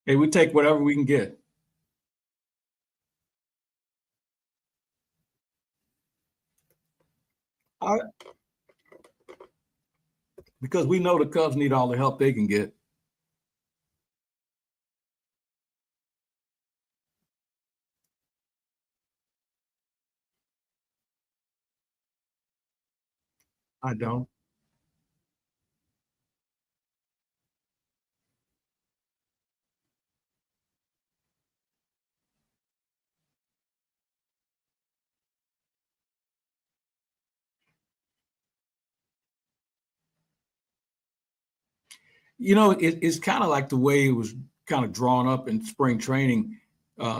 Hey, we take whatever we can get. I, because we know the Cubs need all the help they can get. I don't. It's kind of like the way it was kind of drawn up in spring training.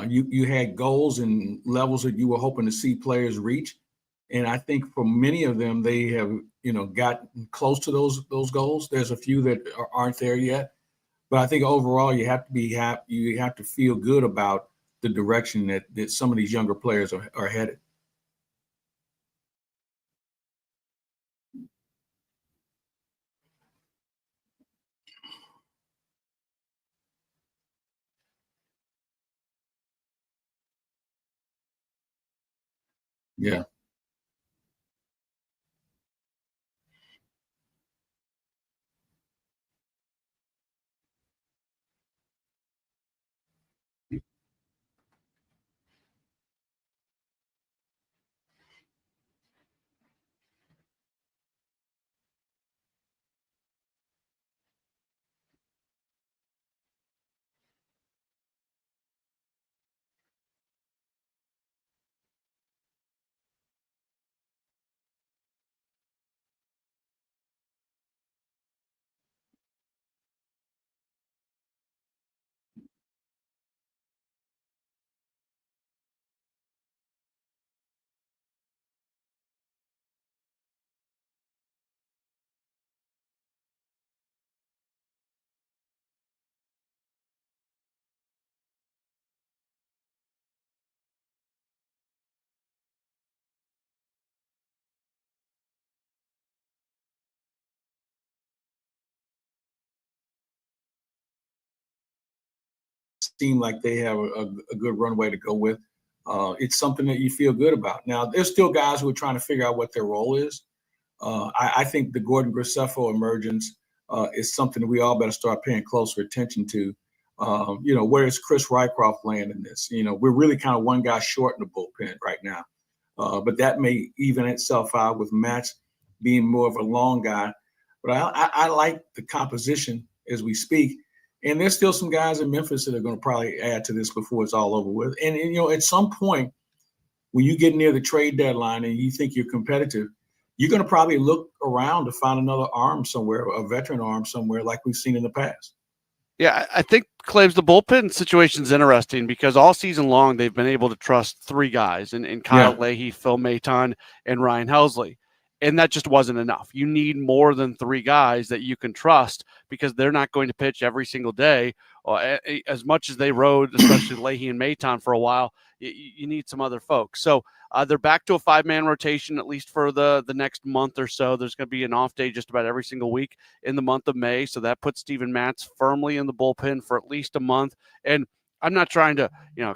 You had goals and levels that you were hoping to see players reach, and I think for many of them, they have gotten close to those goals. There's a few that aren't there yet, but I think overall you have to be happy. You have to feel good about the direction that some of these younger players are headed. Yeah. Seem like they have a good runway to go with. It's something that you feel good about. Now, there's still guys who are trying to figure out what their role is. I think the Gordon Graceffo emergence is something that we all better start paying closer attention to. Where is Chris Rycroft laying in this? We're really kind of one guy short in the bullpen right now. But that may even itself out with Matt being more of a long guy. But I like the composition as we speak. And there's still some guys in Memphis that are going to probably add to this before it's all over with. And at some point, when you get near the trade deadline and you think you're competitive, you're going to probably look around to find another arm somewhere, a veteran arm somewhere like we've seen in the past. Yeah, I think, Claves, the bullpen situation is interesting because all season long they've been able to trust three guys in Kyle Leahy, Phil Maton, and Ryan Helsley. And that just wasn't enough. You need more than three guys that you can trust because they're not going to pitch every single day. As much as they rode, especially Leahy and Maton for a while, you need some other folks. So they're back to a five-man rotation, at least for the next month or so. There's going to be an off day just about every single week in the month of May. So that puts Steven Matz firmly in the bullpen for at least a month. And I'm not trying to,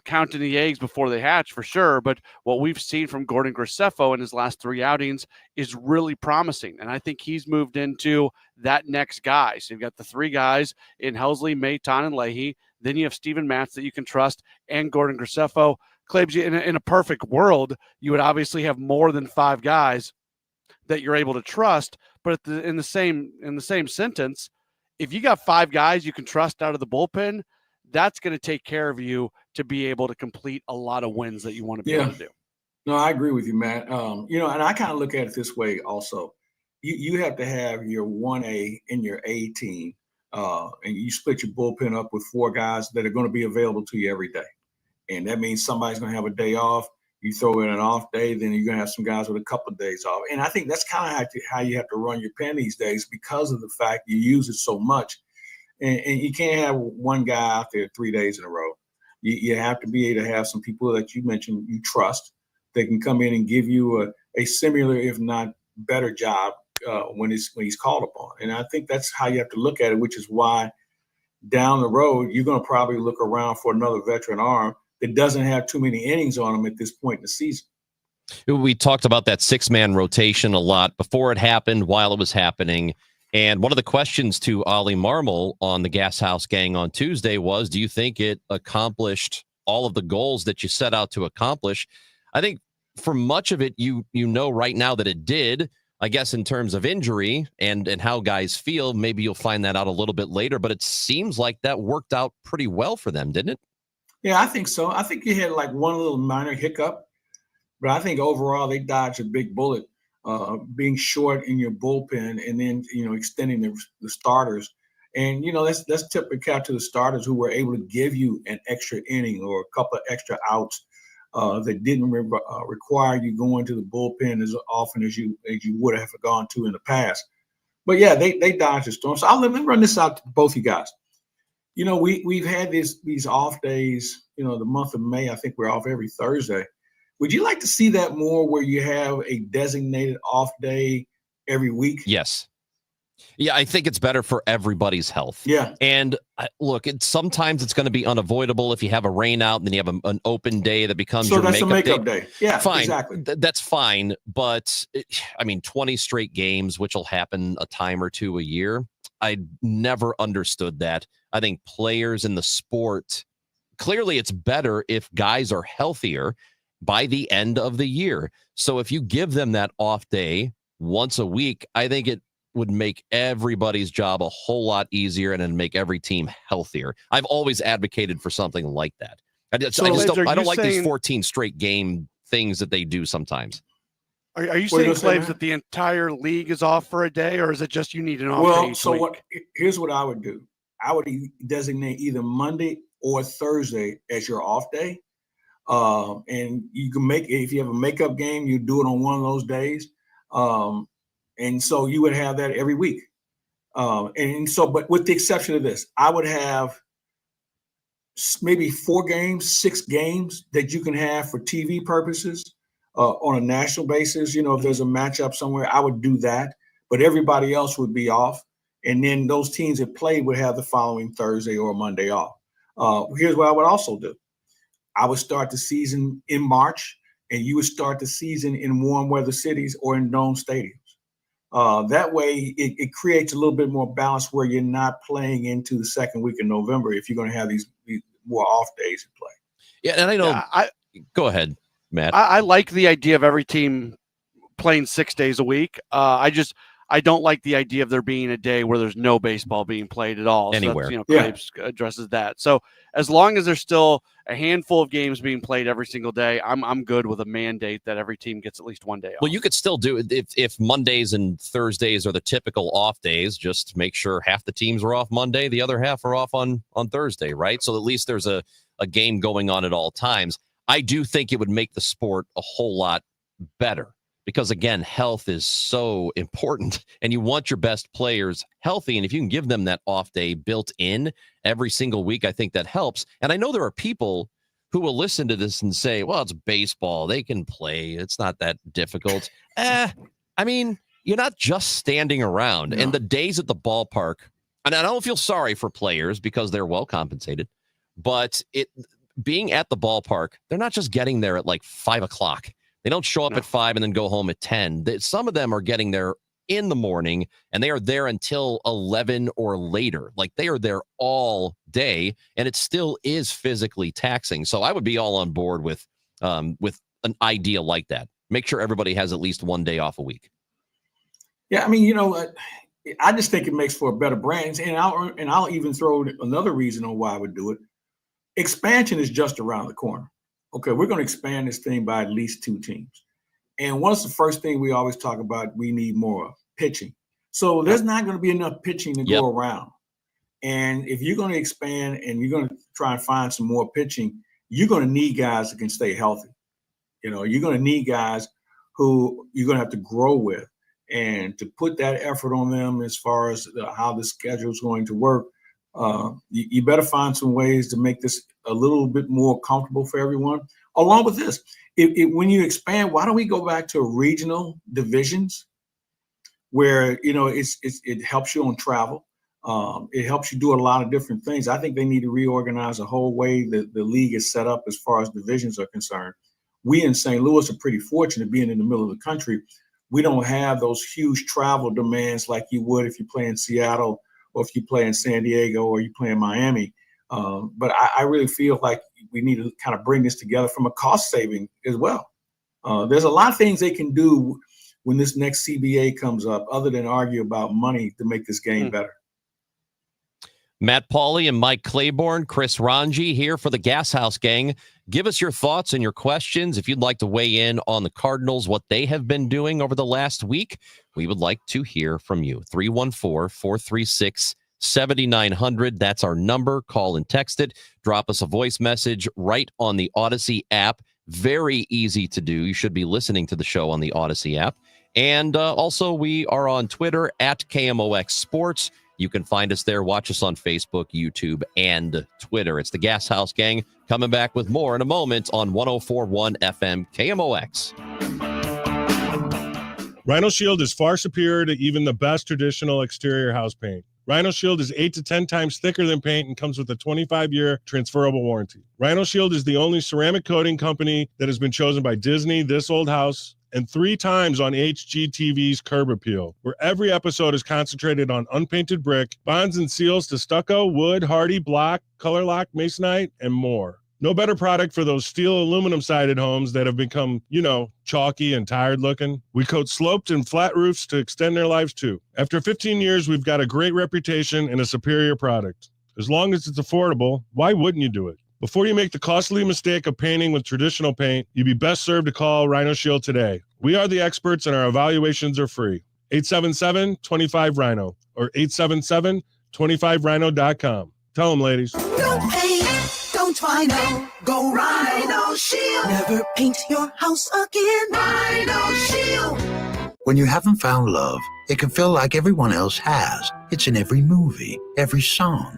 count any eggs before they hatch for sure, but what we've seen from Gordon Graceffo in his last 3 outings is really promising. And I think he's moved into that next guy. So you've got the 3 guys in Helsley, Maton, and Leahy. Then you have Steven Matz that you can trust and Gordon Graceffo. Claibs, in a perfect world, you would obviously have more than 5 guys that you're able to trust. But in the same sentence, if you got 5 guys you can trust out of the bullpen, that's going to take care of you to be able to complete a lot of wins that you want to be able to do. No, I agree with you, Matt. And I kind of look at it this way also. You have to have your 1A and your A team, and you split your bullpen up with 4 guys that are going to be available to you every day. And that means somebody's going to have a day off. You throw in an off day, then you're going to have some guys with a couple of days off. And I think that's kind of how you have to run your pen these days because of the fact you use it so much. And you can't have one guy out there 3 days in a row. You have to be able to have some people that you mentioned you trust that can come in and give you a similar, if not better job when he's called upon. And I think that's how you have to look at it, which is why down the road, you're going to probably look around for another veteran arm that doesn't have too many innings on him at this point in the season. We talked about that 6-man rotation a lot before it happened, while it was happening. And one of the questions to Ollie Marmol on the Gashouse Gang on Tuesday was, do you think it accomplished all of the goals that you set out to accomplish? I think for much of it, you know right now that it did. I guess in terms of injury and how guys feel, maybe you'll find that out a little bit later. But it seems like that worked out pretty well for them, didn't it? Yeah, I think so. I think you had like one little minor hiccup, but I think overall they dodged a big bullet. Being short in your bullpen and then, extending the starters. And, let's tip a cap to the starters who were able to give you an extra inning or a couple of extra outs that didn't require you going to the bullpen as often as you would have gone to in the past. But, yeah, they dodged the storm. So let me run this out to both you guys. We've had these off days, the month of May, I think we're off every Thursday. Would you like to see that more where you have a designated off day every week? Yes. Yeah, I think it's better for everybody's health. Yeah. And look, sometimes it's going to be unavoidable if you have a rain out and then you have an open day that becomes your makeup day. Yeah, fine. Exactly. That's fine. But 20 straight games, which will happen a time or two a year. I never understood that. I think players in the sport, clearly it's better if guys are healthier by the end of the year. So if you give them that off day once a week, I think it would make everybody's job a whole lot easier and it'd make every team healthier. I've always advocated for something like that. I don't like these 14 straight game things that they do sometimes. Are you saying, Claves, that the entire league is off for a day, or is it just you need an off day each week? Here's what I would do. I would designate either Monday or Thursday as your off day. And you can if you have a makeup game, you do it on one of those days. And so you would have that every week. But with the exception of this, I would have maybe 4 games, 6 games that you can have for TV purposes on a national basis. If there's a matchup somewhere, I would do that, but everybody else would be off. And then those teams that played would have the following Thursday or Monday off. Here's what I would also do. I would start the season in March, and you would start the season in warm weather cities or in dome stadiums. That way, it creates a little bit more balance where you're not playing into the second week of November if you're going to have these more off days in play. Yeah, and I know. Go ahead, Matt. I like the idea of every team playing 6 days a week. I don't like the idea of there being a day where there's no baseball being played at all. Anywhere. So Claves addresses that. So as long as there's still a handful of games being played every single day, I'm good with a mandate that every team gets at least one day off. Well, you could still do it if Mondays and Thursdays are the typical off days. Just make sure half the teams are off Monday, the other half are off on Thursday, right? So at least there's a game going on at all times. I do think it would make the sport a whole lot better. Because, again, health is so important and you want your best players healthy. And if you can give them that off day built in every single week, I think that helps. And I know there are people who will listen to this and say, well, it's baseball. They can play. It's not that difficult. You're not just standing around. No. And the days at the ballpark, and I don't feel sorry for players because they're well compensated. but being at the ballpark, they're not just getting there at like 5 o'clock. They don't show up at 5 and then go home at 10. Some of them are getting there in the morning, and they are there until 11 or later. Like, they are there all day, and it still is physically taxing. So I would be all on board with an idea like that. Make sure everybody has at least one day off a week. Yeah, I mean, I just think it makes for a better brand, and I'll even throw another reason on why I would do it. Expansion is just around the corner. Okay, we're going to expand this thing by at least 2 teams. And what's the first thing we always talk about? We need more pitching. So there's not going to be enough pitching to go around. And if you're going to expand and you're going to try and find some more pitching, you're going to need guys that can stay healthy. You're going to need guys who you're going to have to grow with. And to put that effort on them as far as how the schedule is going to work, you better find some ways to make this a little bit more comfortable for everyone. Along with this, when you expand, why don't we go back to regional divisions where, it helps you on travel. It helps you do a lot of different things. I think they need to reorganize the whole way that the league is set up as far as divisions are concerned. We in St. Louis are pretty fortunate being in the middle of the country. We don't have those huge travel demands like you would if you play in Seattle or if you play in San Diego or you play in Miami. But I really feel like we need to kind of bring this together from a cost saving as well. There's a lot of things they can do when this next CBA comes up other than argue about money to make this game better. Matt Pauley and Mike Claiborne, Chris Ranji here for the Gashouse Gang. Give us your thoughts and your questions. If you'd like to weigh in on the Cardinals, what they have been doing over the last week, we would like to hear from you. 314-436-7900. That's our number. Call and text it. Drop us a voice message right on the Odyssey app. Very easy to do. You should be listening to the show on the Odyssey app. And also, we are on Twitter at KMOX Sports. You can find us there. Watch us on Facebook, YouTube, and Twitter. It's the Gashouse Gang coming back with more in a moment on 104.1 FM KMOX. Rhino Shield is far superior to even the best traditional exterior house paint. Rhino Shield is 8 to 10 times thicker than paint and comes with a 25-year transferable warranty. Rhino Shield is the only ceramic coating company that has been chosen by Disney, This Old House, and 3 times on HGTV's Curb Appeal, where every episode is concentrated on unpainted brick, bonds and seals to stucco, wood, hardy, block, color lock, masonite, and more. No better product for those steel aluminum-sided homes that have become, chalky and tired looking. We coat sloped and flat roofs to extend their lives too. After 15 years, we've got a great reputation and a superior product. As long as it's affordable, why wouldn't you do it? Before you make the costly mistake of painting with traditional paint, you'd be best served to call Rhino Shield today. We are the experts and our evaluations are free. 877-25-RHINO or 877-25rhino.com. Tell them, ladies. Don't paint, don't Rhino, go Rhino Shield. Never paint your house again. Rhino Shield. When you haven't found love, it can feel like everyone else has. It's in every movie, every song,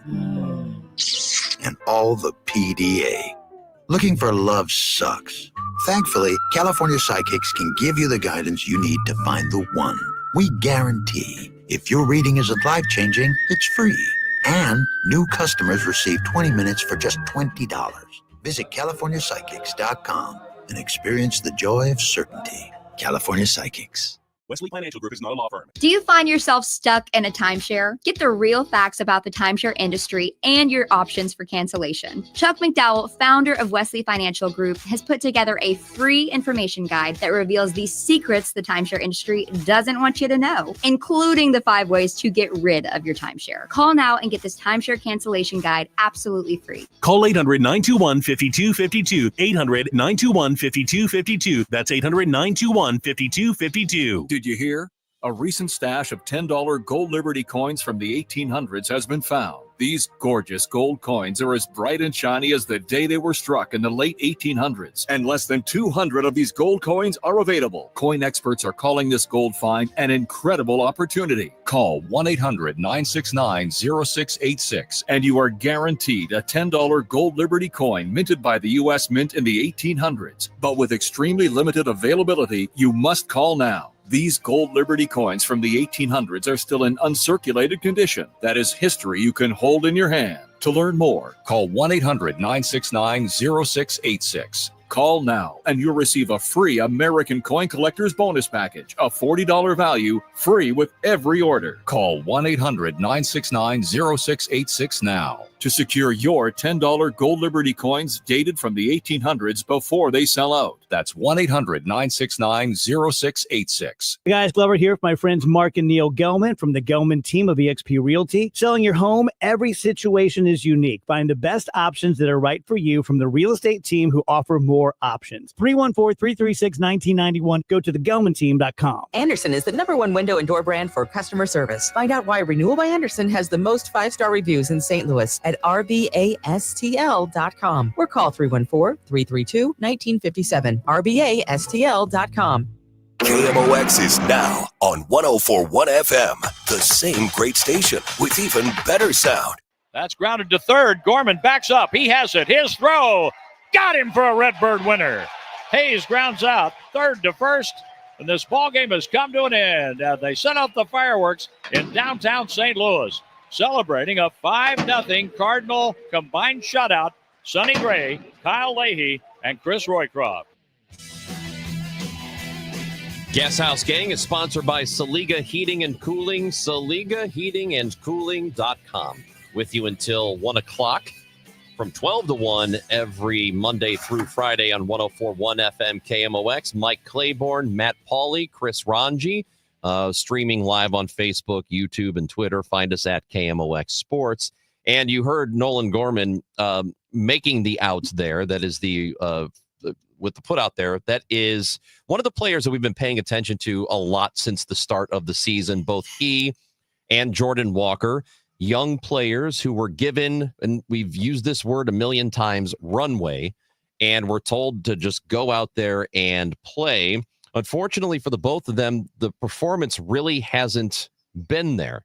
and all the PDA. Looking for love sucks. Thankfully, California Psychics can give you the guidance you need to find the one. We guarantee if your reading isn't life-changing, it's free. And new customers receive 20 minutes for just $20. Visit CaliforniaPsychics.com and experience the joy of certainty. California Psychics. Wesley Financial Group is not a law firm. Do you find yourself stuck in a timeshare? Get the real facts about the timeshare industry and your options for cancellation. Chuck McDowell, founder of Wesley Financial Group, has put together a free information guide that reveals the secrets the timeshare industry doesn't want you to know, including the 5 ways to get rid of your timeshare. Call now and get this timeshare cancellation guide absolutely free. Call 800-921-5252. 800-921-5252. That's 800-921-5252. Did you hear? A recent stash of $10 gold Liberty coins from the 1800s has been found. These gorgeous gold coins are as bright and shiny as the day they were struck in the late 1800s, and less than 200 of these gold coins are available. Coin experts are calling this gold find an incredible opportunity. Call 1-800-969-0686 and you are guaranteed a $10 gold Liberty coin minted by the U.S. Mint in the 1800s. But with extremely limited availability, you must call now. These gold Liberty coins from the 1800s are still in uncirculated condition. That is history you can hold in your hand. To learn more, call 1-800-969-0686. Call now and you'll receive a free American Coin Collector's Bonus Package, a $40 value, free with every order. Call 1-800-969-0686 now to secure your $10 Gold Liberty coins dated from the 1800s before they sell out. That's 1-800-969-0686. Hey guys, Glover here with my friends Mark and Neil Gelman from the Gelman team of eXp Realty. Selling your home, every situation is unique. Find the best options that are right for you from the real estate team who offer more options. 314-336-1991. Go to thegelmanteam.com. Anderson is the #1 window and door brand for customer service. Find out why Renewal by Anderson has the most 5-star reviews in St. Louis at rbastl.com or call 314-332-1957. rbastl.com. KMOX is now on 104.1 FM, the same great station with even better sound. That's grounded to third. Gorman backs up. He has it. His throw. Got him for a Redbird winner. Hayes grounds out third to first. And this ball game has come to an end. They set off the fireworks in downtown St. Louis, celebrating a 5-0 Cardinal combined shutout. Sonny Gray, Kyle Leahy, and Chris Roycroft. Gashouse Gang is sponsored by Saliga Heating and Cooling, SaligaHeatingandCooling.com. With you until 1 o'clock from 12 to 1 every Monday through Friday on 104.1 FM KMOX. Mike Claiborne, Matt Pauley, Chris Ranji, streaming live on Facebook, YouTube, and Twitter. Find us at KMOX Sports. And you heard Nolan Gorman making the outs there. That is with the put out there, that is one of the players that we've been paying attention to a lot since the start of the season. Both he and Jordan Walker, young players who were given, and we've used this word a million times, runway, and we're told to just go out there and play. Unfortunately for the both of them, the performance really hasn't been there.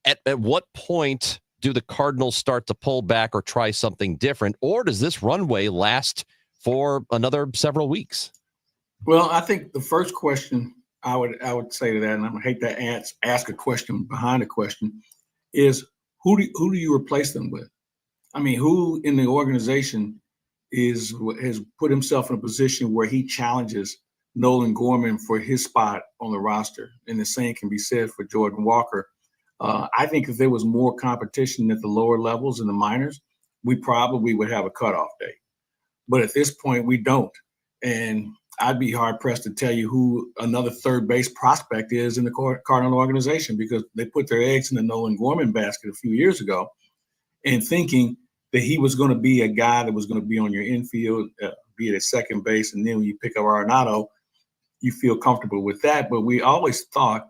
At what point do the Cardinals start to pull back or try something different, or does this runway last for another several weeks? Well, I think the first question I would say to that, and I hate to ask a question behind a question, is who do you replace them with? I mean, who in the organization has put himself in a position where he challenges Nolan Gorman for his spot on the roster? And the same can be said for Jordan Walker. I think if there was more competition at the lower levels in the minors, we probably would have a cutoff date. But at this point, we don't. And I'd be hard-pressed to tell you who another third base prospect is in the Cardinal organization, because they put their eggs in the Nolan Gorman basket a few years ago and thinking that he was going to be a guy that was going to be on your infield, be it at second base, and then when you pick up Arenado, you feel comfortable with that. But we always thought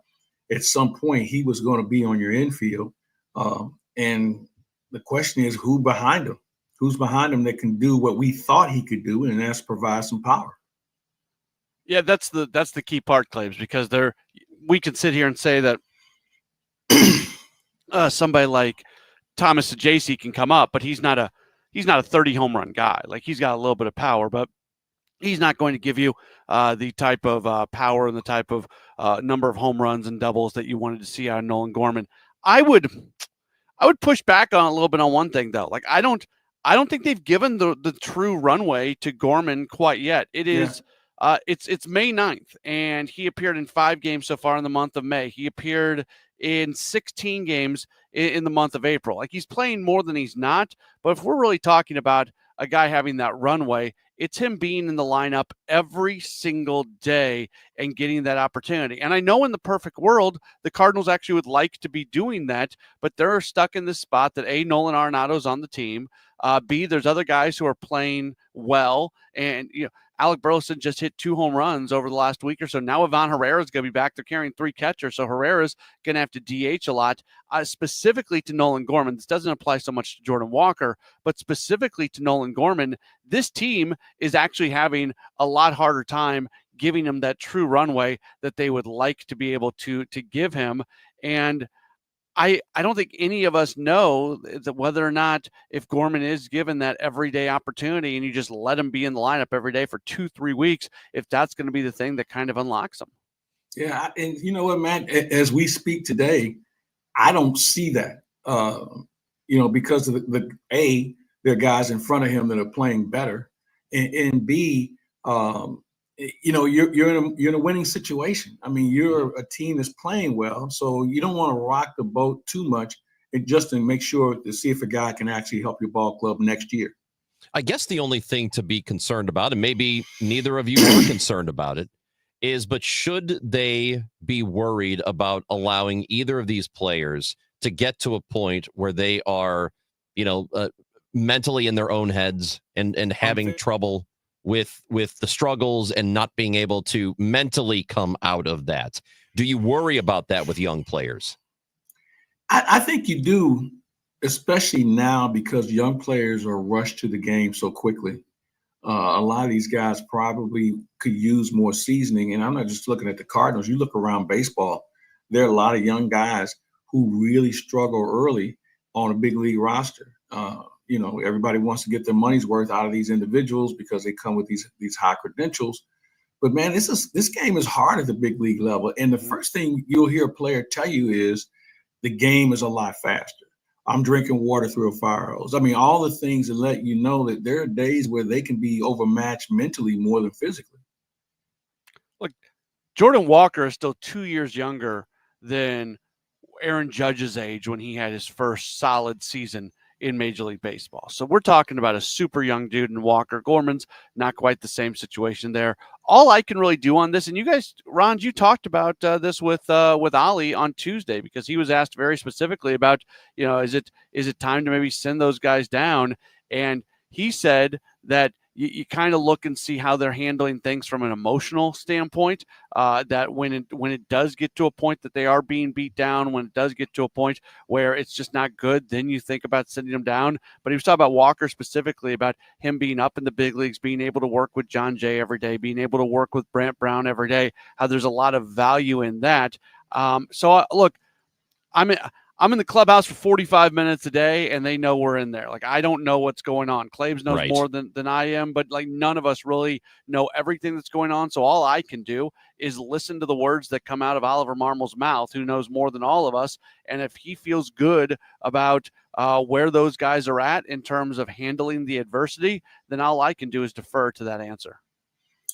at some point he was going to be on your infield. And the question is, who behind him? Who's behind him that can do what we thought he could do, and that's provide some power? Yeah, that's the key part, Claims, because we can sit here and say that somebody like Thomas Sajacy can come up, but he's not a 30 home run guy. Like, he's got a little bit of power, but he's not going to give you the type of power and the type of number of home runs and doubles that you wanted to see out of Nolan Gorman. I would push back on a little bit on one thing, though. Like, I don't think they've given the true runway to Gorman quite yet. It is it's May 9th, and he appeared in 5 games so far in the month of May. He appeared in 16 games in the month of April. Like, he's playing more than he's not. But if we're really talking about a guy having that runway, it's him being in the lineup every single day and getting that opportunity. And I know in the perfect world, the Cardinals actually would like to be doing that, but they're stuck in this spot that A, Nolan Arenado's on the team. B, there's other guys who are playing well. And, Alec Burleson just hit 2 home runs over the last week or so. Now Ivan Herrera's going to be back. They're carrying 3 catchers, so Herrera's going to have to DH a lot. Specifically to Nolan Gorman, this doesn't apply so much to Jordan Walker, but specifically to Nolan Gorman, this team is actually having a lot harder time giving him that true runway that they would like to be able to give him. And I don't think any of us know that whether or not, if Gorman is given that everyday opportunity and you just let him be in the lineup every day for 2-3 weeks, if that's going to be the thing that kind of unlocks him. Yeah, and you know what, Matt? As we speak today, I don't see that. Because of there are guys in front of him that are playing better, and B, you're in a winning situation. I mean, you're a team that's playing well, so you don't want to rock the boat too much, and just to make sure to see if a guy can actually help your ball club next year. I guess the only thing to be concerned about, and maybe neither of you are concerned about it, but should they be worried about allowing either of these players to get to a point where they are, mentally in their own heads and having trouble with the struggles and not being able to mentally come out of that? Do you worry about that with young players? I think you do, especially now because young players are rushed to the game so quickly. A lot of these guys probably could use more seasoning. And I'm not just looking at the Cardinals. You look around baseball, there are a lot of young guys who really struggle early on a big league roster. Everybody wants to get their money's worth out of these individuals because they come with these high credentials. But man, this game is hard at the big league level. And the first thing you'll hear a player tell you is the game is a lot faster. I'm drinking water through a fire hose. I mean, all the things that let you know that there are days where they can be overmatched mentally more than physically. Look, Jordan Walker is still 2 years younger than Aaron Judge's age when he had his first solid season in Major League Baseball. So we're talking about a super young dude in Walker. Gorman's not quite the same situation there. All I can really do on this, and you guys, Ron, you talked about this with Ali on Tuesday, because he was asked very specifically about, is it time to maybe send those guys down? And he said that you kind of look and see how they're handling things from an emotional standpoint, that when it does get to a point that they are being beat down, when it does get to a point where it's just not good, then you think about sending them down. But he was talking about Walker specifically, about him being up in the big leagues, being able to work with John Jay every day, being able to work with Brant Brown every day, how there's a lot of value in that. Look, I'm in the clubhouse for 45 minutes a day, and they know we're in there. Like, I don't know what's going on. Claves knows more than I am, but like none of us really know everything that's going on. So all I can do is listen to the words that come out of Oliver Marmol's mouth, who knows more than all of us. And if he feels good about where those guys are at in terms of handling the adversity, then all I can do is defer to that answer.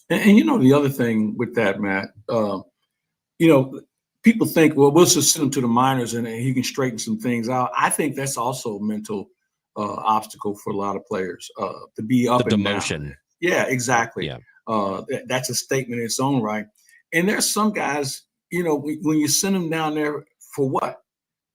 And the other thing with that, Matt, people think, well, we'll just send him to the minors and he can straighten some things out. I think that's also a mental obstacle for a lot of players to be up the and demotion. Down. Yeah, exactly. Yeah. That's a statement in its own right. And there's some guys, when you send them down there for what?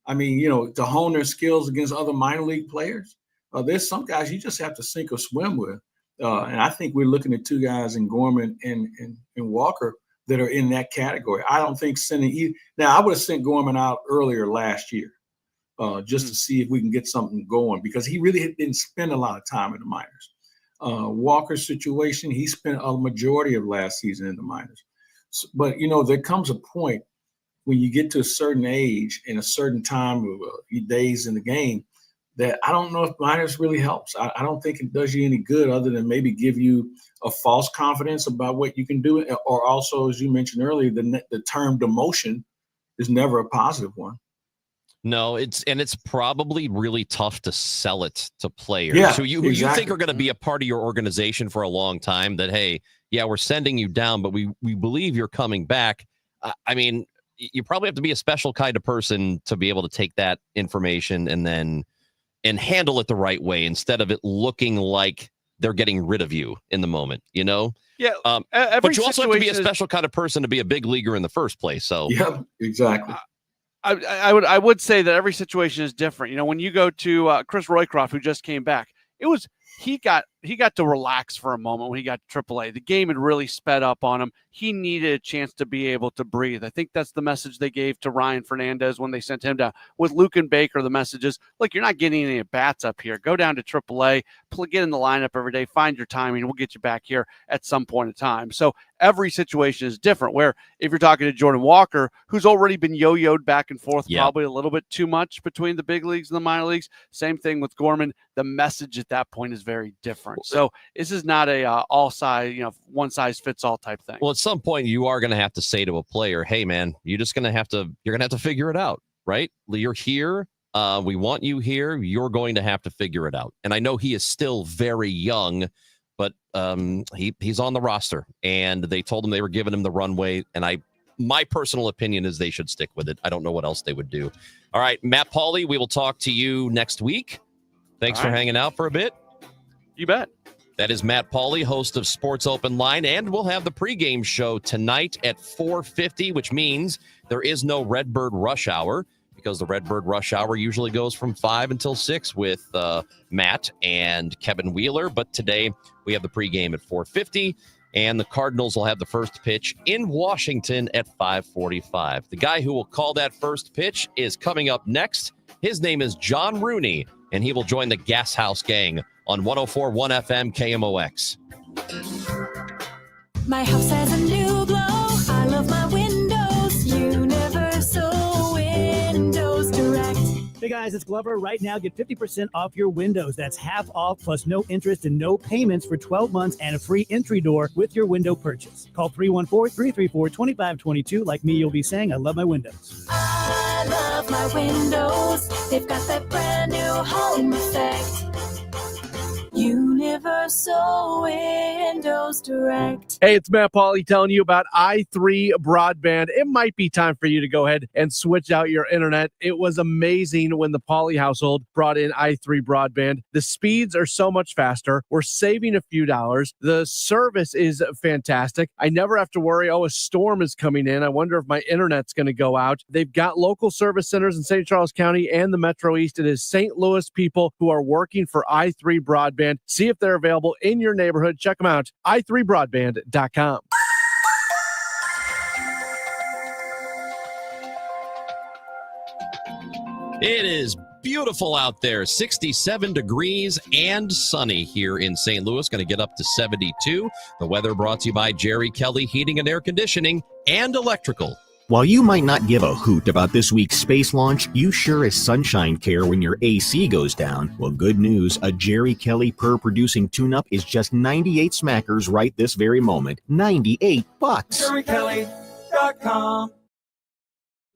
I mean, to hone their skills against other minor league players. There's some guys you just have to sink or swim with. And I think we're looking at two guys in Gorman and Walker that are in that category. I don't think sending now, I would have sent Gorman out earlier last year just to see if we can get something going, because he really didn't spend a lot of time in the minors. Walker's situation, he spent a majority of last season in the minors. But, there comes a point when you get to a certain age and a certain time of days in the game that I don't know if minors really helps. I don't think it does you any good other than maybe give you a false confidence about what you can do. Or also, as you mentioned earlier, the term demotion is never a positive one. No, it's probably really tough to sell it to players who you think are going to be a part of your organization for a long time, that, hey, yeah, we're sending you down, but we believe you're coming back. I mean, you probably have to be a special kind of person to be able to take that information and handle it the right way, instead of it looking like they're getting rid of you in the moment, Yeah. But you also have to be a special kind of person to be a big leaguer in the first place. So yeah, exactly. I would say that every situation is different. When you go to Chris Roycroft, who just came back, he got to relax for a moment when he got to AAA. The game had really sped up on him. He needed a chance to be able to breathe. I think that's the message they gave to Ryan Fernandez when they sent him down. With Luke and Baker, the message is, look, you're not getting any at-bats up here. Go down to AAA, get in the lineup every day, find your timing, we'll get you back here at some point in time. So every situation is different, where if you're talking to Jordan Walker, who's already been yo-yoed back and forth probably a little bit too much between the big leagues and the minor leagues, same thing with Gorman. The message at that point is very different. So this is not a all size, one size fits all type thing. Well, at some point you are going to have to say to a player, hey man, you're going to have to figure it out, right? You're here. We want you here. You're going to have to figure it out. And I know he is still very young, but he's on the roster, and they told him they were giving him the runway. And my personal opinion is they should stick with it. I don't know what else they would do. All right, Matt Pauley, we will talk to you next week. Thanks for hanging out for a bit. You bet. That is Matt Pauley, host of Sports Open Line, and we'll have the pregame show tonight at 4:50, which means there is no Redbird Rush Hour, because the Redbird Rush Hour usually goes from 5 until 6 with Matt and Kevin Wheeler. But today we have the pregame at 4:50, and the Cardinals will have the first pitch in Washington at 5:45. The guy who will call that first pitch is coming up next. His name is John Rooney, and he will join the Gashouse Gang on 104.1 FM KMOX. My house has a new glow. I love my windows. Universal Windows Direct. Hey guys, it's Glover. Right now, get 50% off your windows. That's half off plus no interest and no payments for 12 months and a free entry door with your window purchase. Call 314-334-2522. Like me, you'll be saying, I love my windows. I love my windows. They've got that brand new home effect. Universal Windows Direct. Hey, it's Matt Pauley telling you about i3 Broadband. It might be time for you to go ahead and switch out your internet. It was amazing when the Pauley household brought in i3 Broadband. The speeds are so much faster. We're saving a few dollars. The service is fantastic. I never have to worry, a storm is coming in. I wonder if my internet's going to go out. They've got local service centers in St. Charles County and the Metro East. It is St. Louis people who are working for i3 Broadband. See if they're available in your neighborhood. Check them out, i3broadband.com. It is beautiful out there, 67 degrees and sunny here in St. Louis. Going to get up to 72. The weather brought to you by Jerry Kelly Heating and Air Conditioning and Electrical. While you might not give a hoot about this week's space launch, you sure as sunshine care when your AC goes down. Well, good news, a Jerry Kelly per-producing tune-up is just 98 smackers right this very moment. $98. JerryKelly.com.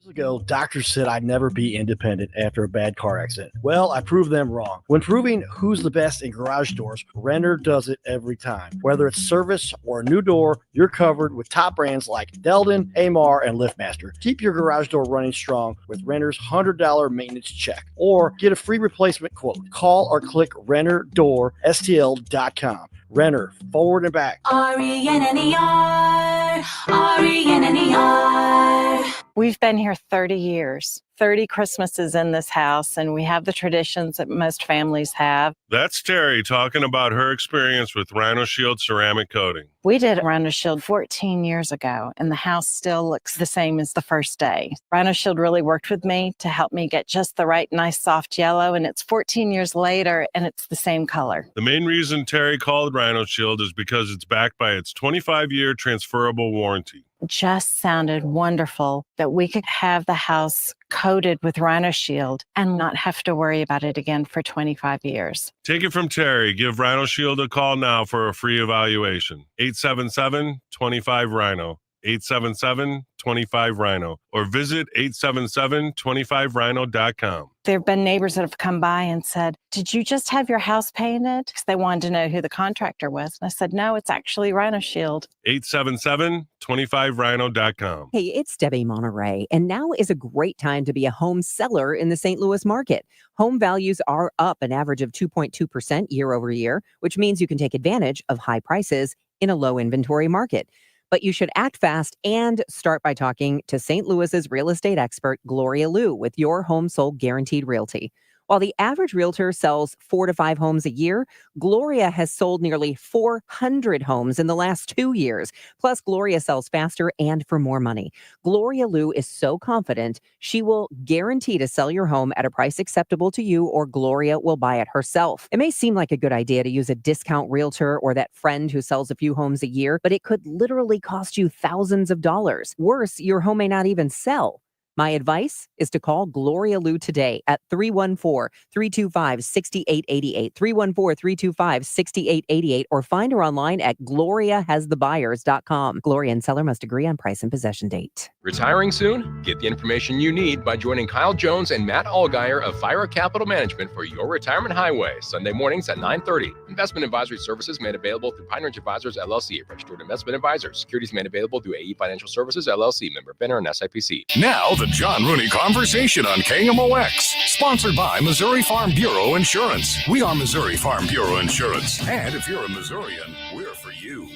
Ago, doctors said I'd never be independent after a bad car accident. Well, I proved them wrong. When proving who's the best in garage doors, Renner does it every time. Whether it's service or a new door, you're covered with top brands like Delden, Amar, and LiftMaster. Keep your garage door running strong with Renner's $100 maintenance check, or get a free replacement quote. Call or click RennerDoorSTL.com. Renner, forward and back. RENNER, RENNER. We've been here 30 years, 30 Christmases in this house, and we have the traditions that most families have. That's Terry talking about her experience with Rhino Shield ceramic coating. We did Rhino Shield 14 years ago, and the house still looks the same as the first day. Rhino Shield really worked with me to help me get just the right, nice, soft yellow, and it's 14 years later, and it's the same color. The main reason Terry called Rhino Shield is because it's backed by its 25-year transferable warranty. Just sounded wonderful that we could have the house coated with Rhino Shield and not have to worry about it again for 25 years. Take it from Terry. Give Rhino Shield a call now for a free evaluation. 877-25-RHINO. 877-25-RHINO. Or visit 877-25rhino.com. There have been neighbors that have come by and said, did you just have your house painted? Because they wanted to know who the contractor was. And I said, no, it's actually Rhino Shield. 877-25rhino.com. Hey, it's Debbie Monterey, and now is a great time to be a home seller in the St. Louis market. Home values are up an average of 2.2% year over year, which means you can take advantage of high prices in a low inventory market. But you should act fast and start by talking to St. Louis's real estate expert, Gloria Liu, with Your Home Sold Guaranteed Realty. While the average realtor sells 4 to 5 homes a year, Gloria has sold nearly 400 homes in the last 2 years. Plus, Gloria sells faster and for more money. Gloria Liu is so confident she will guarantee to sell your home at a price acceptable to you, or Gloria will buy it herself. It may seem like a good idea to use a discount realtor or that friend who sells a few homes a year, but it could literally cost you thousands of dollars. Worse, your home may not even sell. My advice is to call Gloria Lou today at 314-325-6888, 314-325-6888, or find her online at gloriahasthebuyers.com. Gloria and seller must agree on price and possession date. Retiring soon? Get the information you need by joining Kyle Jones and Matt Allgeier of Fire Capital Management for your retirement highway, Sunday mornings at 9:30. Investment advisory services made available through Pine Ridge Advisors, LLC, registered investment advisors. Securities made available through AE Financial Services, LLC, member FINRA and SIPC. Now, the John Rooney Conversation on KMOX. Sponsored by Missouri Farm Bureau Insurance. We are Missouri Farm Bureau Insurance. And if you're a Missourian, we're for you.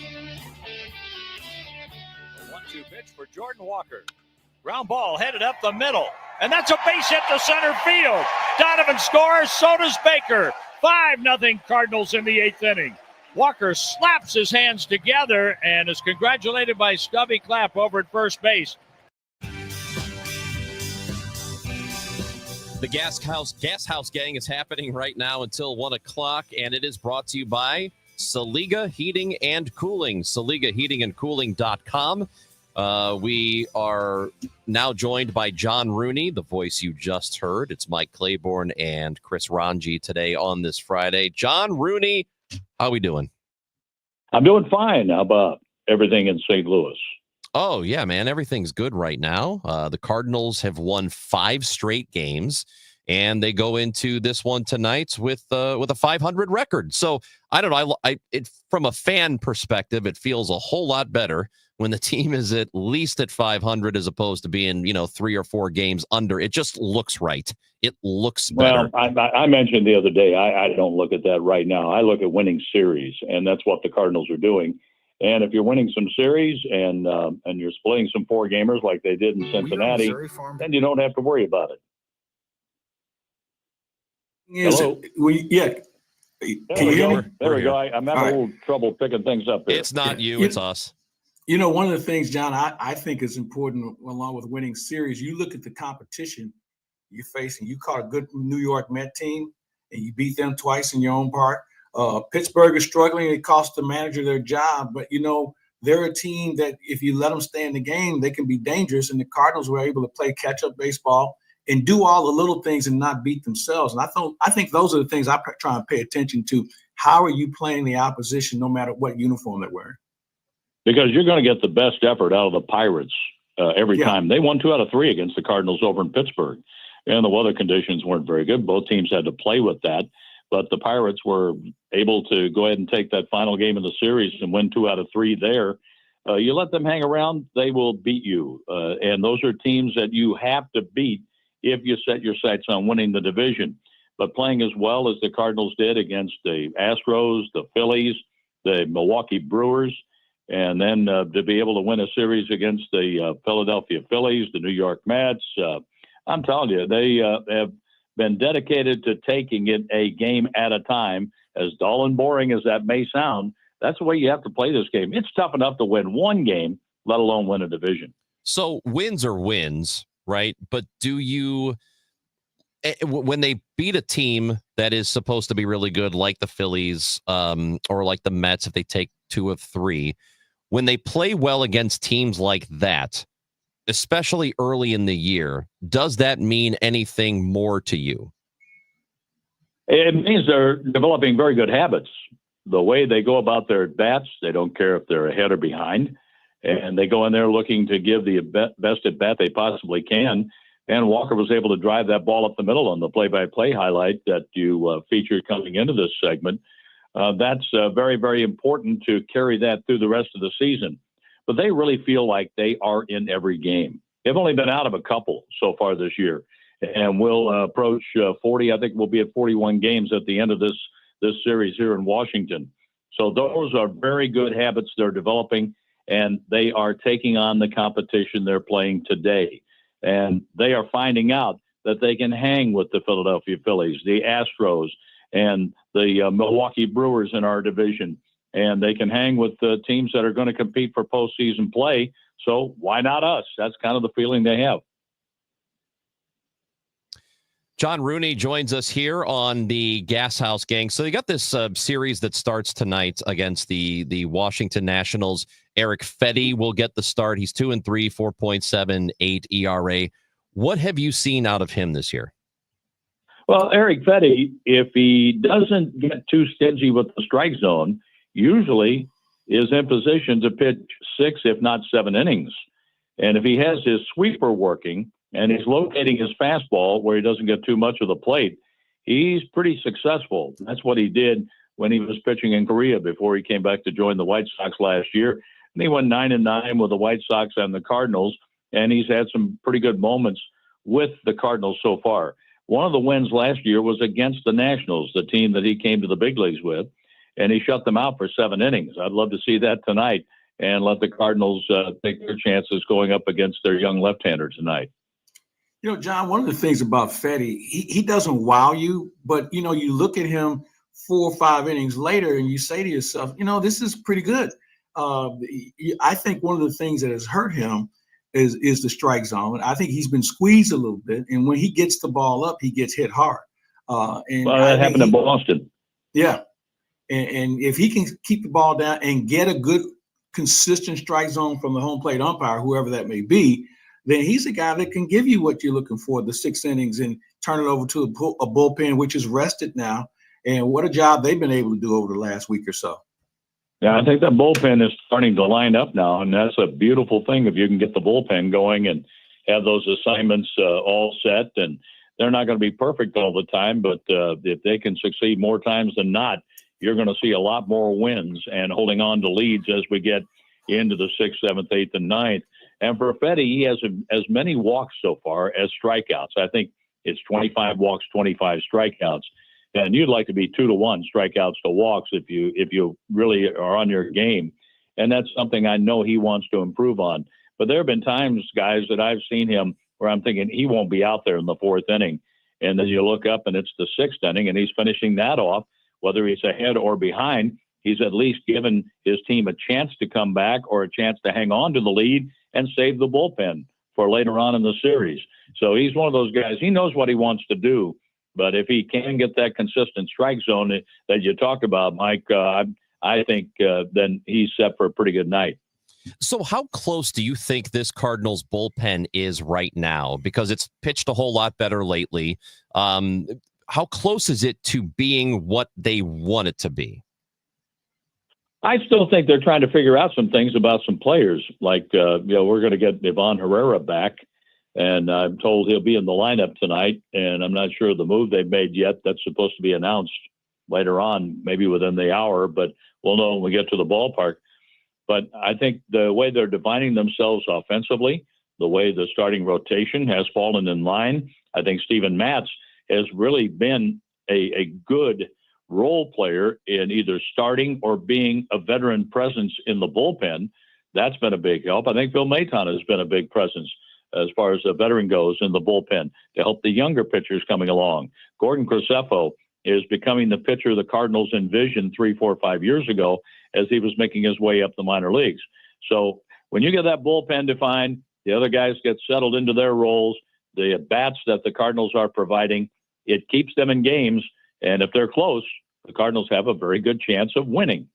1-2 pitch for Jordan Walker. Ground ball headed up the middle. And that's a base hit to center field. Donovan scores, so does Baker. 5-0 Cardinals in the 8th inning. Walker slaps his hands together and is congratulated by Stubby Clapp over at first base. The Gashouse Gang is happening right now until 1 o'clock, and it is brought to you by Saliga Heating and Cooling, SaligaHeatingandCooling.com. We are now joined by John Rooney, the voice you just heard. It's Mike Claiborne and Chris Ranji today on this Friday. John Rooney, how are we doing? I'm doing fine. How about everything in St. Louis? Oh, yeah, man. Everything's good right now. The Cardinals have won 5 straight games, and they go into this one tonight with a 500 record. So I don't know. From a fan perspective, it feels a whole lot better when the team is at least at 500 as opposed to being, 3 or 4 games under. It just looks right. It looks better. Well, I mentioned the other day, I don't look at that right now. I look at winning series, and that's what the Cardinals are doing. And if you're winning some series and you're splitting some 4-gamers like they did in Cincinnati, then you don't have to worry about it. Hello? Yeah. Can you hear me? There we go. I'm having a little trouble picking things up here. It's not you, it's us. One of the things, John, I think is important along with winning series, you look at the competition you're facing. You caught a good New York Met team, and you beat them twice in your own park. Pittsburgh is struggling. It cost the manager their job, but they're a team that if you let them stay in the game, they can be dangerous. And the Cardinals were able to play catch-up baseball and do all the little things and not beat themselves. And I think those are the things I try and pay attention to. How are you playing the opposition, no matter what uniform they're wearing? Because you're going to get the best effort out of the Pirates every time. They won 2 out of 3 against the Cardinals over in Pittsburgh, and the weather conditions weren't very good. Both teams had to play with that. But the Pirates were able to go ahead and take that final game of the series and win 2 out of 3 there. You let them hang around, they will beat you. And those are teams that you have to beat if you set your sights on winning the division. But playing as well as the Cardinals did against the Astros, the Phillies, the Milwaukee Brewers, and then to be able to win a series against the Philadelphia Phillies, the New York Mets, I'm telling you, they have been dedicated to taking it a game at a time. As dull and boring as that may sound, that's the way you have to play this game. It's tough enough to win 1 game, let alone win a division. So wins are wins, right? But do you, when they beat a team that is supposed to be really good, like the Phillies or like the Mets, if they take 2 of 3, when they play well against teams like that, especially early in the year, does that mean anything more to you? It means they're developing very good habits. The way they go about their at-bats, they don't care if they're ahead or behind, and they go in there looking to give the best at-bat they possibly can. And Walker was able to drive that ball up the middle on the play-by-play highlight that you featured coming into this segment. That's very, very important to carry that through the rest of the season. But they really feel like they are in every game. They've only been out of a couple so far this year, and we'll approach 40. I think we'll be at 41 games at the end of this series here in Washington. So those are very good habits they're developing, and they are taking on the competition they're playing today. And they are finding out that they can hang with the Philadelphia Phillies, the Astros, and the Milwaukee Brewers in our division. And they can hang with the teams that are going to compete for postseason play. So why not us? That's kind of the feeling they have. John Rooney joins us here on the Gashouse Gang. So you got this series that starts tonight against the Washington Nationals. Eric Fedde will get the start. He's 2-3, 4.78 ERA. What have you seen out of him this year? Well, Eric Fetty, if he doesn't get too stingy with the strike zone, usually is in position to pitch 6, if not 7 innings. And if he has his sweeper working and he's locating his fastball where he doesn't get too much of the plate, he's pretty successful. That's what he did when he was pitching in Korea before he came back to join the White Sox last year. And he went 9-9 with the White Sox and the Cardinals, and he's had some pretty good moments with the Cardinals so far. One of the wins last year was against the Nationals, the team that he came to the big leagues with, and he shut them out for 7 innings. I'd love to see that tonight and let the Cardinals take their chances going up against their young left-hander tonight. You know, John, one of the things about Fetty, he doesn't wow you, but, you know, you look at him 4 or 5 innings later and you say to yourself, you know, this is pretty good. I think one of the things that has hurt him is the strike zone. I think he's been squeezed a little bit, and when he gets the ball up, he gets hit hard. And well, that happened in Boston. Yeah. And if he can keep the ball down and get a good, consistent strike zone from the home plate umpire, whoever that may be, then he's a guy that can give you what you're looking for, the 6 innings, and turn it over to a bullpen, which is rested now. And what a job they've been able to do over the last week or so. Yeah, I think that bullpen is starting to line up now, and that's a beautiful thing if you can get the bullpen going and have those assignments all set. And they're not going to be perfect all the time, but if they can succeed more times than not, you're going to see a lot more wins and holding on to leads as we get into the 6th, 7th, 8th, and 9th. And for Fetty, he has as many walks so far as strikeouts. I think it's 25 walks, 25 strikeouts. And you'd like to be 2-to-1 strikeouts to walks if you really are on your game. And that's something I know he wants to improve on. But there have been times, guys, that I've seen him where I'm thinking he won't be out there in the 4th inning. And then you look up and it's the 6th inning and he's finishing that off. Whether he's ahead or behind, he's at least given his team a chance to come back or a chance to hang on to the lead and save the bullpen for later on in the series. So he's one of those guys. He knows what he wants to do. But if he can get that consistent strike zone that you talked about, Mike, I think then he's set for a pretty good night. So how close do you think this Cardinals bullpen is right now? Because it's pitched a whole lot better lately. How close is it to being what they want it to be? I still think they're trying to figure out some things about some players. Like, we're going to get Ivan Herrera back, and I'm told he'll be in the lineup tonight, and I'm not sure of the move they've made yet. That's supposed to be announced later on, maybe within the hour, but we'll know when we get to the ballpark. But I think the way they're defining themselves offensively, the way the starting rotation has fallen in line, I think Steven Matz has really been a good role player in either starting or being a veteran presence in the bullpen. That's been a big help. I think Phil Maton has been a big presence as far as the veteran goes in the bullpen to help the younger pitchers coming along. Gordon Graceffo is becoming the pitcher the Cardinals envisioned 3, 4, 5 years ago as he was making his way up the minor leagues. So when you get that bullpen defined, the other guys get settled into their roles, the at-bats that the Cardinals are providing, it keeps them in games. And if they're close, the Cardinals have a very good chance of winning.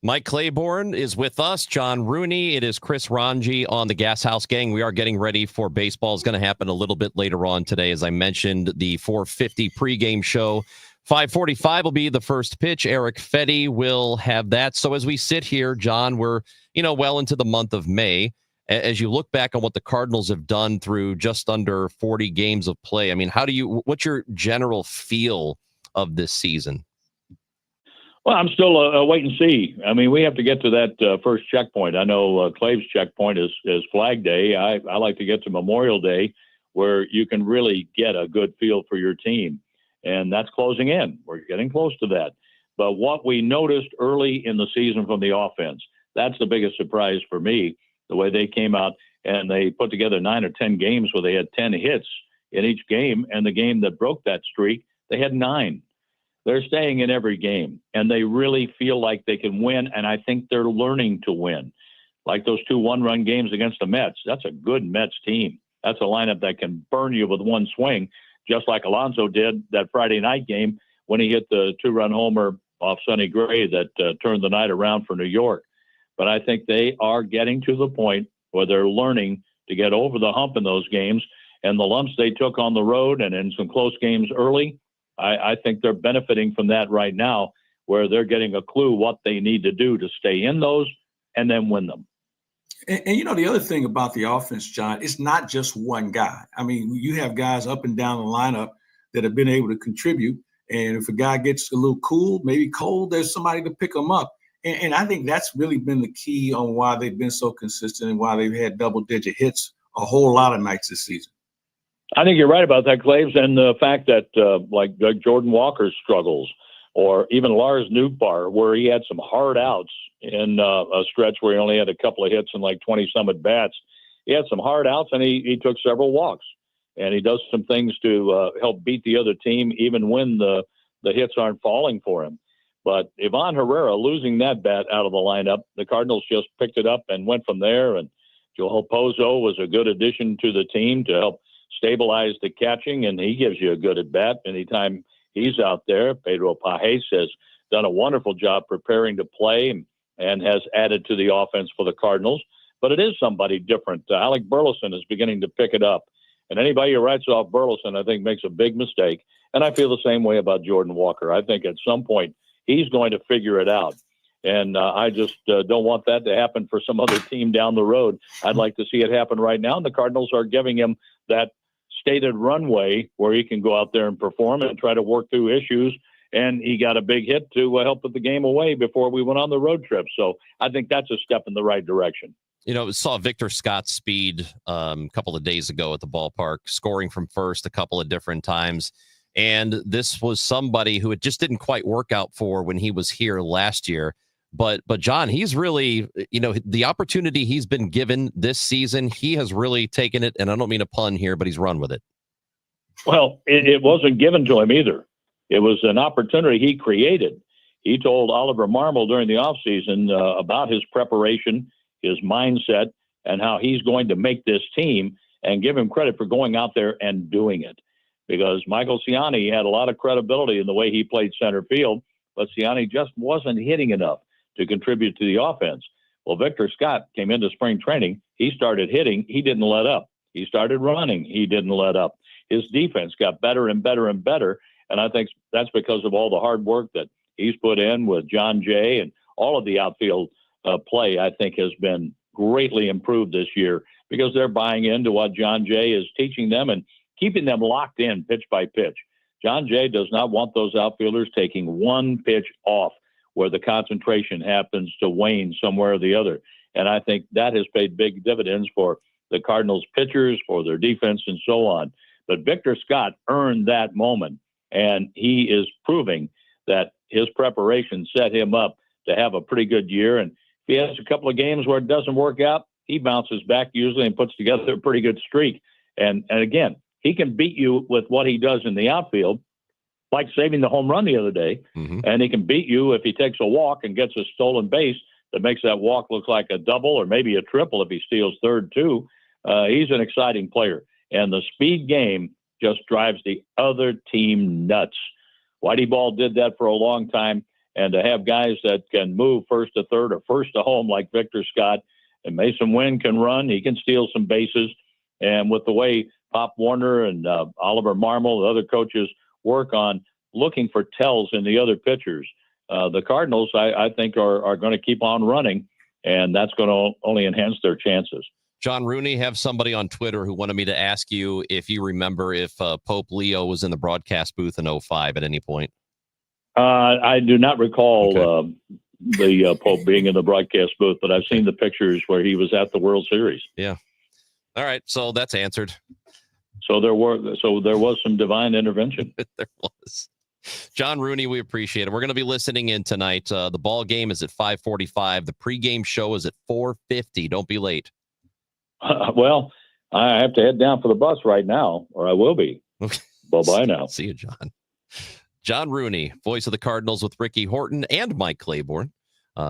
Mike Claiborne is with us. John Rooney. It is Chris Ranji on the Gashouse Gang. We are getting ready for baseball. It's going to happen a little bit later on today. As I mentioned, the 4:50 pregame show. 5:45 will be the first pitch. Eric Fetty will have that. So as we sit here, John, we're well into the month of May. As you look back on what the Cardinals have done through just under 40 games of play, I mean, what's your general feel of this season? Well, I'm still a wait and see. I mean, we have to get to that first checkpoint. I know Clave's checkpoint is Flag Day. I like to get to Memorial Day where you can really get a good feel for your team. And that's closing in. We're getting close to that. But what we noticed early in the season from the offense, that's the biggest surprise for me, the way they came out and they put together 9 or 10 games where they had 10 hits in each game. And the game that broke that streak, they had 9. They're staying in every game, and they really feel like they can win, and I think they're learning to win. Like those 2 one-run games against the Mets, that's a good Mets team. That's a lineup that can burn you with one swing, just like Alonso did that Friday night game when he hit the 2-run homer off Sonny Gray that turned the night around for New York. But I think they are getting to the point where they're learning to get over the hump in those games. And the lumps they took on the road and in some close games early, I think they're benefiting from that right now, where they're getting a clue what they need to do to stay in those and then win them. And the other thing about the offense, John, it's not just one guy. I mean, you have guys up and down the lineup that have been able to contribute. And if a guy gets a little cool, maybe cold, there's somebody to pick them up. And I think that's really been the key on why they've been so consistent and why they've had double-digit hits a whole lot of nights this season. I think you're right about that, Claves, and the fact that like Jordan Walker's struggles, or even Lars Nootbaar, where he had some hard outs in a stretch where he only had a couple of hits and like 20-some at bats. He had some hard outs, and he took several walks. And he does some things to help beat the other team, even when the hits aren't falling for him. But Ivan Herrera losing that bat out of the lineup, the Cardinals just picked it up and went from there. And Joel Pozo was a good addition to the team to help stabilize the catching, and he gives you a good at bat anytime he's out there. Pedro Pajes has done a wonderful job preparing to play and has added to the offense for the Cardinals. But it is somebody different. Alec Burleson is beginning to pick it up. And anybody who writes off Burleson, I think, makes a big mistake. And I feel the same way about Jordan Walker. I think at some point he's going to figure it out. And I just don't want that to happen for some other team down the road. I'd like to see it happen right now. And the Cardinals are giving him that stated runway where he can go out there and perform and try to work through issues. And he got a big hit to help put the game away before we went on the road trip. So I think that's a step in the right direction. Saw Victor Scott's speed a couple of days ago at the ballpark, scoring from first a couple of different times. And this was somebody who it just didn't quite work out for when he was here last year. But John, he's really, the opportunity he's been given this season, he has really taken it. And I don't mean a pun here, but he's run with it. Well, it wasn't given to him either. It was an opportunity he created. He told Oliver Marmol during the offseason about his preparation, his mindset, and how he's going to make this team, and give him credit for going out there and doing it. Because Michael Ciani had a lot of credibility in the way he played center field, but Ciani just wasn't hitting enough to contribute to the offense. Well, Victor Scott came into spring training. He started hitting. He didn't let up. He started running. He didn't let up. His defense got better and better and better. And I think that's because of all the hard work that he's put in with John Jay, and all of the outfield play, I think, has been greatly improved this year because they're buying into what John Jay is teaching them and keeping them locked in pitch by pitch. John Jay does not want those outfielders taking one pitch off where the concentration happens to wane somewhere or the other. And I think that has paid big dividends for the Cardinals pitchers, for their defense, and so on. But Victor Scott earned that moment, and he is proving that his preparation set him up to have a pretty good year. And if he has a couple of games where it doesn't work out, he bounces back usually and puts together a pretty good streak. And again, he can beat you with what he does in the outfield, like saving the home run the other day. Mm-hmm. And he can beat you if he takes a walk and gets a stolen base that makes that walk look like a double or maybe a triple if he steals third too. He's an exciting player. And the speed game just drives the other team nuts. Whitey Ball did that for a long time. And to have guys that can move first to third or first to home like Victor Scott, and Mason Wynn can run, he can steal some bases. And with the way Pop Warner and Oliver Marmol, the other coaches, work on looking for tells in the other pitchers, the Cardinals, I think, are going to keep on running, and that's going to only enhance their chances. John Rooney, have somebody on Twitter who wanted me to ask you if you remember if Pope Leo was in the broadcast booth in 2005 at any point. I do not recall the Pope being in the broadcast booth, but I've seen the pictures where he was at the World Series. Yeah. All right, so that's answered. So there was some divine intervention. There was. John Rooney, we appreciate it. We're going to be listening in tonight. The ball game is at 5:45. The pregame show is at 4:50. Don't be late. Well, I have to head down for the bus right now, or I will be. Bye-bye now. See you, John. John Rooney, voice of the Cardinals with Ricky Horton and Mike Claiborne.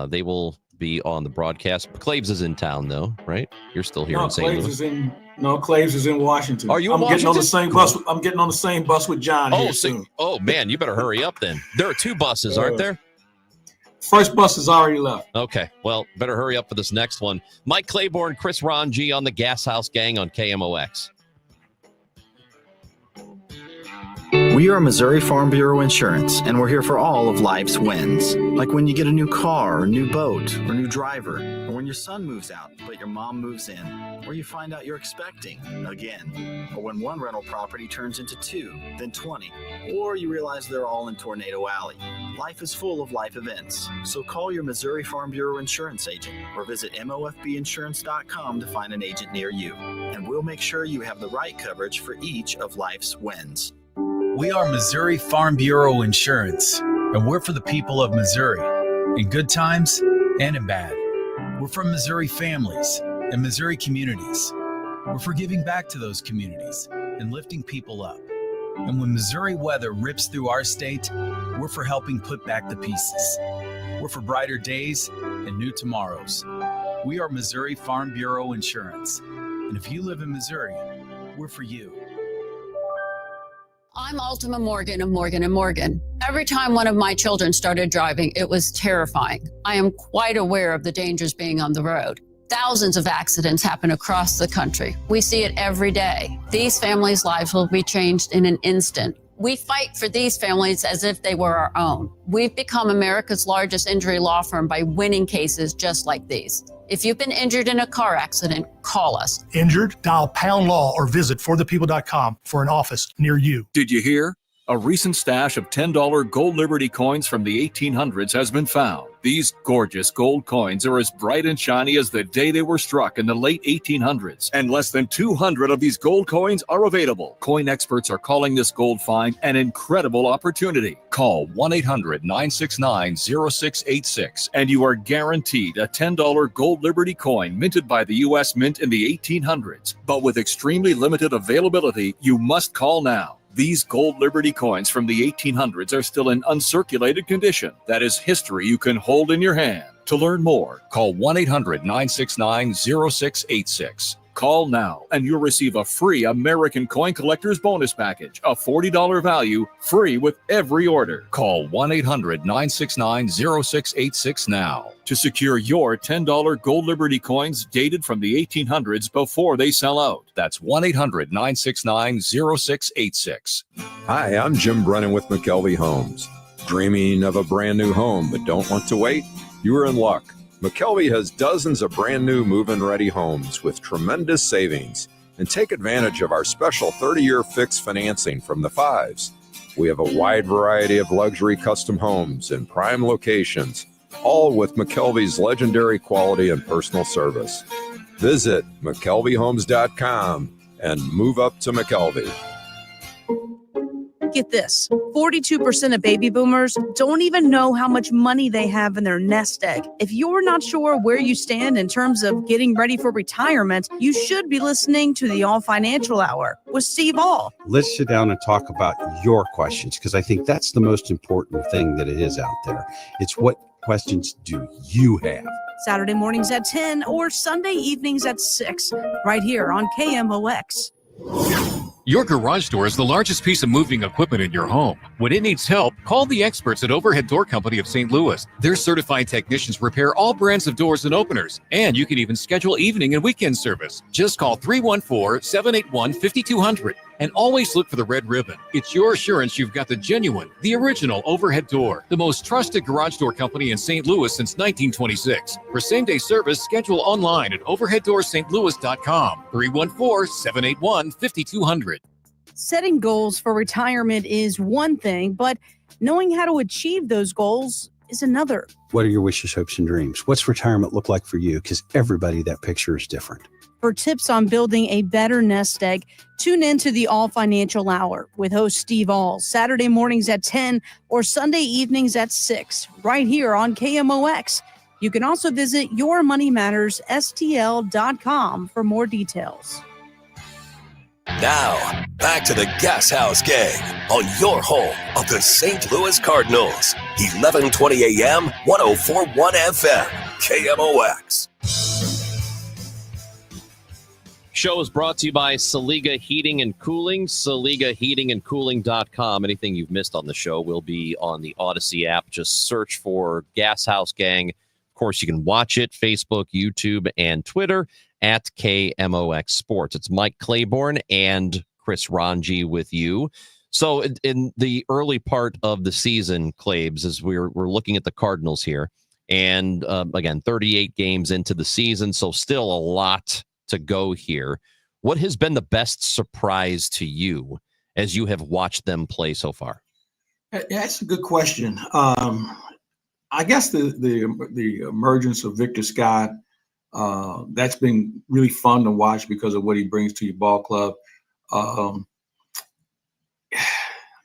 They will be on the broadcast. Claves is in town, though, right? You're still here in St. Louis. Claves is in Washington. Are you in Getting Washington? on the same bus. I'm getting on the same bus with John here soon. Oh, man, you better hurry up then. There are two buses, aren't there? First bus is already left. Okay, well, better hurry up for this next one. Mike Claiborne, Chris Ronji on the Gashouse Gang on KMOX. We are Missouri Farm Bureau Insurance, and we're here for all of life's wins. Like when you get a new car, or new boat, or new driver, or when your son moves out, but your mom moves in, or you find out you're expecting again, or when one rental property turns into 2, then 20, or you realize they're all in Tornado Alley. Life is full of life events, so call your Missouri Farm Bureau Insurance agent or visit mofbinsurance.com to find an agent near you, and we'll make sure you have the right coverage for each of life's wins. We are Missouri Farm Bureau Insurance, and we're for the people of Missouri, in good times and in bad. We're from Missouri families and Missouri communities. We're for giving back to those communities and lifting people up. And when Missouri weather rips through our state, we're for helping put back the pieces. We're for brighter days and new tomorrows. We are Missouri Farm Bureau Insurance. And if you live in Missouri, we're for you. I'm Ultima Morgan of Morgan & Morgan. Every time one of my children started driving, it was terrifying. I am quite aware of the dangers being on the road. Thousands of accidents happen across the country. We see it every day. These families' lives will be changed in an instant. We fight for these families as if they were our own. We've become America's largest injury law firm by winning cases just like these. If you've been injured in a car accident, call us. Injured? Dial #law or visit forthepeople.com for an office near you. Did you hear? A recent stash of $10 gold Liberty coins from the 1800s has been found. These gorgeous gold coins are as bright and shiny as the day they were struck in the late 1800s, and less than 200 of these gold coins are available. Coin experts are calling this gold find an incredible opportunity. Call 1-800-969-0686, and you are guaranteed a $10 gold Liberty coin minted by the U.S. Mint in the 1800s. But with extremely limited availability, you must call now. These gold Liberty coins from the 1800s are still in uncirculated condition. That is history you can hold in your hand. To learn more, call 1-800-969-0686. Call now and you'll receive a free American Coin Collector's Bonus Package, a $40 value, free with every order. Call 1-800-969-0686 now to secure your $10 gold Liberty coins dated from the 1800s before they sell out. That's 1-800-969-0686. Hi, I'm Jim Brennan with McKelvey Homes. Dreaming of a brand new home but don't want to wait? You are in luck. McKelvey has dozens of brand new move-in ready homes with tremendous savings. And take advantage of our special 30-year fixed financing from the Fives. We have a wide variety of luxury custom homes in prime locations, all with McKelvey's legendary quality and personal service. Visit McKelveyhomes.com and move up to McKelvey. Get this, 42% of baby boomers don't even know how much money they have in their nest egg. If you're not sure where you stand in terms of getting ready for retirement, you should be listening to the All Financial Hour with Steve All. Let's sit down and talk about your questions, because I think that's the most important thing that it is out there. It's what questions do you have? Saturday mornings at 10 or Sunday evenings at 6, right here on KMOX. Your garage door is the largest piece of moving equipment in your home. When it needs help, call the experts at Overhead Door Company of St. Louis. Their certified technicians repair all brands of doors and openers, and you can even schedule evening and weekend service. Just call 314-781-5200 and always look for the red ribbon. It's your assurance you've got the genuine, the original Overhead Door, the most trusted garage door company in St. Louis since 1926. For same-day service, schedule online at overheaddoorsstlouis.com. 314-781-5200. Setting goals for retirement is one thing, but knowing how to achieve those goals is another. What are your wishes, hopes, and dreams? What's retirement look like for you? Because everybody, that picture is different. For tips on building a better nest egg, tune in to the All Financial Hour with host Steve All, Saturday mornings at 10 or Sunday evenings at 6, right here on KMOX. You can also visit yourmoneymattersstl.com for more details. Now, back to the Gashouse Gang on your home of the St. Louis Cardinals. 1120 AM, 104.1 FM, KMOX. Show is brought to you by Saliga Heating and Cooling, SaligaHeatingandCooling.com. Anything you've missed on the show will be on the Odyssey app. Just search for Gashouse Gang. Of course, you can watch it, Facebook, YouTube, and Twitter at KMOX Sports. It's Mike Claiborne and Chris Ranji with you. So in the early part of the season, Claibs, as we're looking at the Cardinals here, and again, 38 games into the season, so still a lot to go here. What has been the best surprise to you as you have watched them play so far? That's a good question. I guess the emergence of Victor Scott, that's been really fun to watch because of what he brings to your ball club. I'm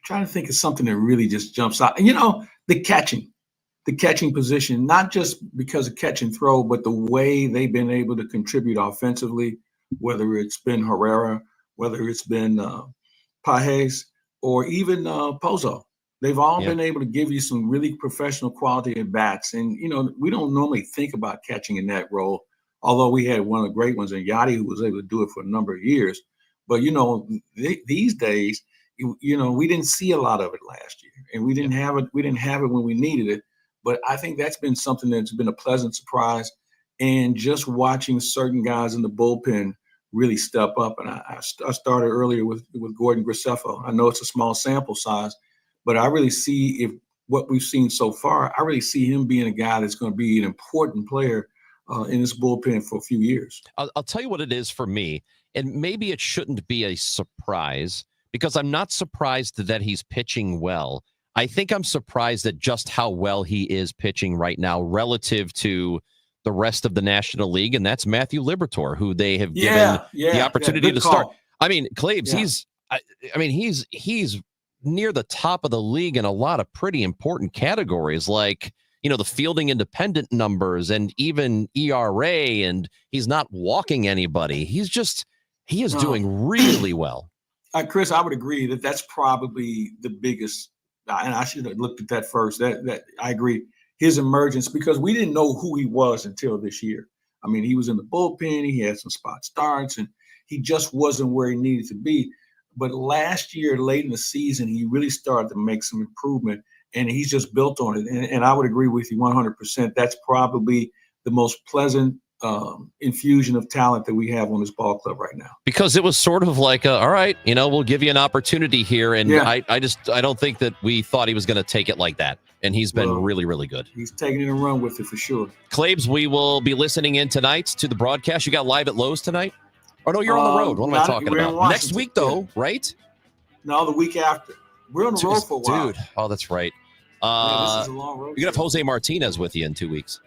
trying to think of something that really just jumps out. The catching position, not just because of catch and throw, but the way they've been able to contribute offensively, whether it's been Herrera, whether it's been Pajes, or even Pozo. They've all been able to give you some really professional quality at bats. And, we don't normally think about catching in that role, although we had one of the great ones in Yachty who was able to do it for a number of years. But, these days, we didn't see a lot of it last year, and we didn't have it. We didn't have it when we needed it. But I think that's been something that's been a pleasant surprise. And just watching certain guys in the bullpen really step up. And I started earlier with Gordon Graceffo. I know it's a small sample size, but I really see if what we've seen so far, I really see him being a guy that's going to be an important player in this bullpen for a few years. I'll tell you what it is for me, and maybe it shouldn't be a surprise because I'm not surprised that he's pitching well. I think I'm surprised at just how well he is pitching right now relative to the rest of the National League, and that's Matthew Liberatore, who they have given the opportunity to start. I mean, Claibs, he's near the top of the league in a lot of pretty important categories, like the fielding independent numbers and even ERA, and he's not walking anybody. He is doing really well. Chris, I would agree that that's probably the biggest. And I should have looked at that first. That I agree. His emergence, because we didn't know who he was until this year. I mean, he was in the bullpen. He had some spot starts, and he just wasn't where he needed to be. But last year, late in the season, he really started to make some improvement, and he's just built on it. And I would agree with you 100%. That's probably the most pleasant infusion of talent that we have on this ball club right now. Because it was sort of like, all right, we'll give you an opportunity here. And I don't think that we thought he was going to take it like that. And he's been really, really good. He's taking it and run with it for sure. Claibs, we will be listening in tonight to the broadcast. You got live at Lowe's tonight? Oh, no, you're on the road. What am I talking about? Next week, though, right? No, the week after. We're on the road for a while. Dude, oh, that's right. This is a long road. You're going to have Jose Martinez with you in 2 weeks.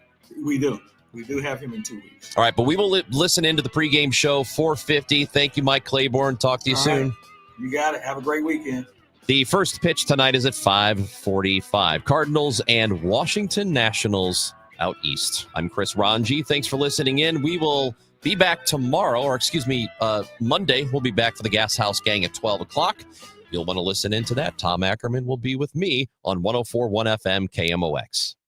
We do. We do have him in 2 weeks. All right, but we will listen into the pregame show, 4:50. Thank you, Mike Claiborne. Talk to you soon. Right. You got it. Have a great weekend. The first pitch tonight is at 5:45. Cardinals and Washington Nationals out east. I'm Chris Ranji. Thanks for listening in. We will be back tomorrow, Monday. We'll be back for the Gashouse Gang at 12 o'clock. You'll want to listen into that. Tom Ackerman will be with me on 104.1 FM KMOX.